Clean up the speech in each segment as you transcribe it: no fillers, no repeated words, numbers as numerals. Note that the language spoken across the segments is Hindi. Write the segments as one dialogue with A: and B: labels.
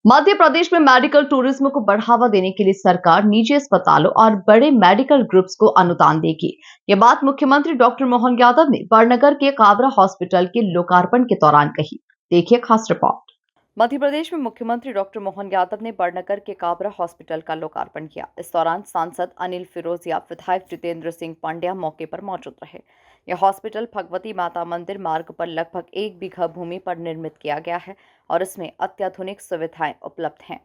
A: मध्य प्रदेश में मेडिकल टूरिज्म को बढ़ावा देने के लिए सरकार निजी अस्पतालों और बड़े मेडिकल ग्रुप्स को अनुदान देगी। ये बात मुख्यमंत्री डॉक्टर मोहन यादव ने बड़नगर के काबरा हॉस्पिटल के लोकार्पण के दौरान कही। देखिए खास रिपोर्ट। मध्य प्रदेश में मुख्यमंत्री डॉक्टर मोहन यादव ने बड़नगर के काबरा हॉस्पिटल का लोकार्पण किया। इस दौरान सांसद अनिल फिरोजिया, विधायक जितेंद्र सिंह पांड्या मौके पर मौजूद रहे। यह हॉस्पिटल भगवती माता मंदिर मार्ग पर लगभग 1 बीघा भूमि पर निर्मित किया गया है और इसमें अत्याधुनिक सुविधाएं उपलब्ध हैं।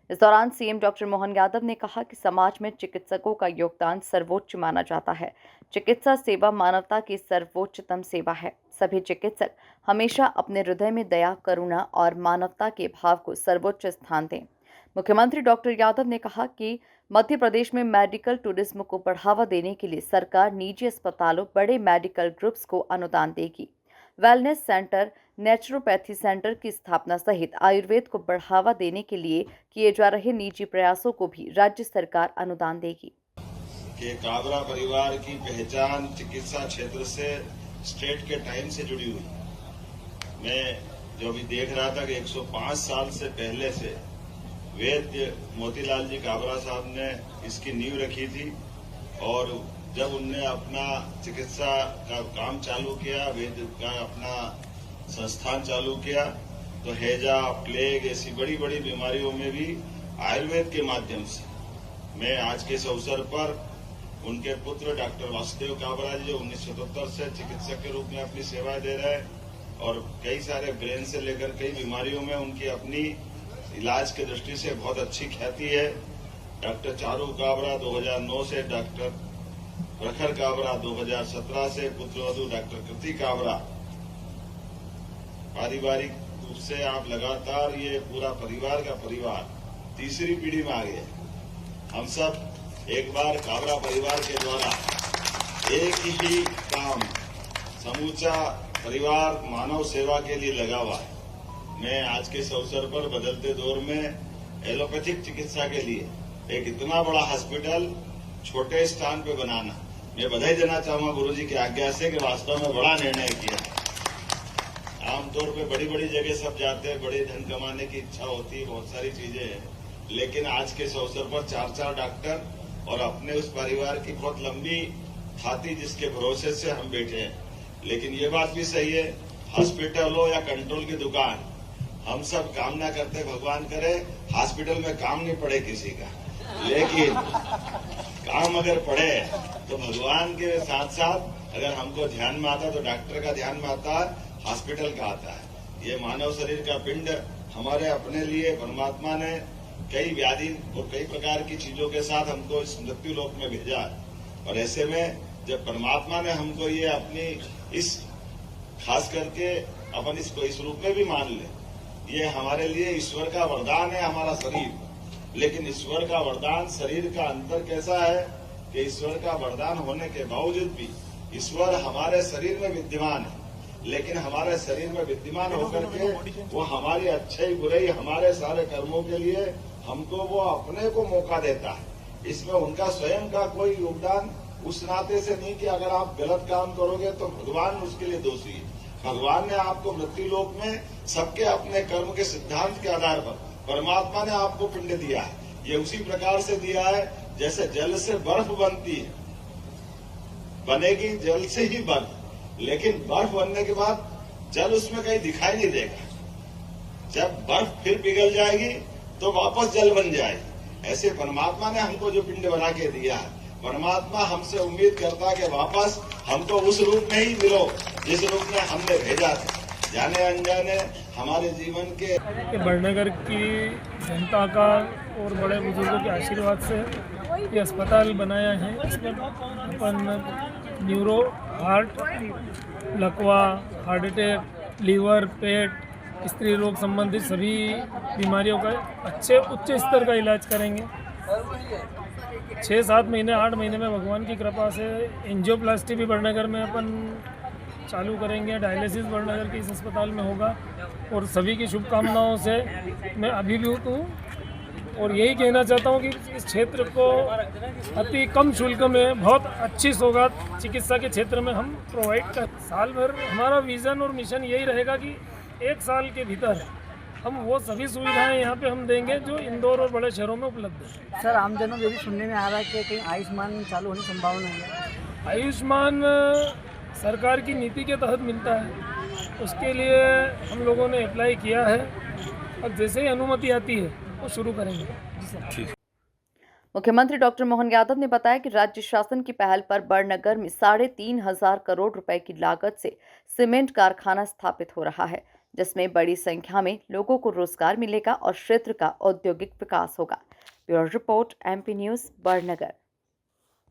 A: इस दौरान सीएम डॉक्टर मोहन यादव ने कहा कि समाज में चिकित्सकों का योगदान सर्वोच्च माना जाता है। चिकित्सा सेवा मानवता की सर्वोच्चतम सेवा है। सभी चिकित्सक हमेशा अपने हृदय में दया, करुणा और मानवता के भाव को सर्वोच्च स्थान दें। मुख्यमंत्री डॉक्टर यादव ने कहा कि मध्य प्रदेश में मेडिकल टूरिज्म को बढ़ावा देने के लिए सरकार निजी अस्पतालों, बड़े मेडिकल ग्रुप्स को अनुदान देगी। वेलनेस सेंटर, नेचुरोपैथी सेंटर की स्थापना सहित आयुर्वेद को बढ़ावा देने के लिए किए जा रहे निजी प्रयासों को भी राज्य सरकार अनुदान देगी।
B: कि काबरा परिवार की पहचान चिकित्सा क्षेत्र से स्टेट के टाइम से जुड़ी हुई। मैं जो अभी देख रहा था कि 105 साल से पहले से वैद्य मोतीलाल जी काबरा साहब ने इसकी नींव रखी थी और जब उनने अपना चिकित्सा का काम चालू किया, वैद्य का अपना संस्थान चालू किया, तो हैजा, प्लेग ऐसी बड़ी बड़ी बीमारियों में भी आयुर्वेद के माध्यम से मैं आज के इस अवसर पर उनके पुत्र डॉक्टर वासुदेव काबरा जी, जो 1977 से चिकित्सक के रूप में अपनी सेवाएं दे रहे हैं और कई सारे ब्रेन से लेकर कई बीमारियों में उनकी अपनी इलाज की दृष्टि से बहुत अच्छी ख्याति है। डॉक्टर चारू काबरा 2009 से, डॉक्टर प्रखर काबरा 2017 से, पुत्रवधू डॉक्टर कृति काबरा। पारिवारिक रूप से आप लगातार ये पूरा परिवार का परिवार तीसरी पीढ़ी में आ गए। हम सब एक बार काबरा परिवार के द्वारा एक ही काम, समूचा परिवार मानव सेवा के लिए लगा हुआ है। मैं आज के इस अवसर पर बदलते दौर में एलोपैथिक चिकित्सा के लिए एक इतना बड़ा हॉस्पिटल छोटे स्थान पे बनाना, मैं बधाई देना चाहूंगा गुरुजी की आज्ञा से कि वास्तव में बड़ा निर्णय किया। आमतौर पे बड़ी बड़ी जगह सब जाते हैं, बड़े धन कमाने की इच्छा होती है, बहुत सारी चीजें हैं, लेकिन आज के इस अवसर पर 4-4 डॉक्टर और अपने उस परिवार की बहुत लंबी खाती जिसके भरोसे से हम बैठे हैं। लेकिन ये बात भी सही है, हॉस्पिटल हो या कंट्रोल की दुकान, हम सब कामना करते भगवान करे हॉस्पिटल में काम नहीं पड़े किसी का, लेकिन काम अगर पड़े तो भगवान के साथ साथ अगर हमको ध्यान में आता तो डॉक्टर का ध्यान में आता है, हॉस्पिटल का आता है। ये मानव शरीर का पिंड हमारे अपने लिए परमात्मा ने कई व्याधि और कई प्रकार की चीजों के साथ हमको इस मृत्यु लोक में भेजा है और ऐसे में जब परमात्मा ने हमको ये अपनी इस खास करके अपन इसको इस रूप में भी मान ले, ये हमारे लिए ईश्वर का वरदान है हमारा शरीर। लेकिन ईश्वर का वरदान शरीर का अंतर कैसा है कि ईश्वर का वरदान होने के बावजूद भी ईश्वर हमारे शरीर में विद्यमान है, लेकिन हमारे शरीर में विद्यमान होकर के वो हमारी अच्छाई बुराई, हमारे सारे कर्मों के लिए हमको वो अपने को मौका देता है। इसमें उनका स्वयं का कोई योगदान उस नाते से नहीं कि अगर आप गलत काम करोगे तो भगवान उसके लिए दोषी है। भगवान ने आपको मृत्यु लोक में सबके अपने कर्म के सिद्धांत के आधार पर परमात्मा ने आपको पिंड दिया है। ये उसी प्रकार से दिया है जैसे जल से बर्फ बनती है, बनेगी जल से ही बर्फ, लेकिन बर्फ बनने के बाद जल उसमें कहीं दिखाई नहीं देगा। जब बर्फ फिर पिघल जाएगी तो वापस जल बन जाएगी। ऐसे परमात्मा ने हमको जो पिंड बना के दिया है, परमात्मा हमसे उम्मीद करता कि वापस हमको उस रूप में ही मिलो जिस रूप में हमने भेजा था। जाने अनजाने हमारे जीवन के
C: बड़नगर की जनता का और बड़े बुजुर्गों के आशीर्वाद से ये अस्पताल बनाया है। इसमें अपन न्यूरो, हार्ट, लकवा, हार्ट अटैक, लीवर, पेट, स्त्री रोग संबंधित सभी बीमारियों का उच्च स्तर का इलाज करेंगे। 6-7 महीने 8 महीने में भगवान की कृपा से एंजियोप्लास्टी भी बड़नगर में अपन चालू करेंगे। डायलिसिस बड़नगर के इस अस्पताल में होगा और सभी की शुभकामनाओं से मैं अभिभूत हूँ और यही कहना चाहता हूँ कि इस क्षेत्र को अति कम शुल्क में बहुत अच्छी सौगात चिकित्सा के क्षेत्र में हम प्रोवाइड कर। साल भर हमारा विज़न और मिशन यही रहेगा कि 1 साल के भीतर हम वो सभी सुविधाएं यहाँ पे हम देंगे जो इंदौर और बड़े शहरों में उपलब्ध है।
D: सर, आमजनों को ये भी सुनने में आ रहा है कि कहीं आयुष्मान चालू होने की संभावना है।
C: आयुष्मान सरकार की नीति के तहत मिलता है, उसके लिए हम लोगों ने अप्लाई किया है और जैसे ही अनुमति आती है वो शुरू करेंगे। जी सर।
A: मुख्यमंत्री डॉक्टर मोहन यादव ने बताया कि राज्य शासन की पहल पर बड़नगर में 3,500 करोड़ रुपए की लागत से सीमेंट कारखाना स्थापित हो रहा है, जिसमें बड़ी संख्या में लोगों को रोजगार मिलेगा और क्षेत्र का औद्योगिक विकास होगा। Bureau report, MP news, Badnagar.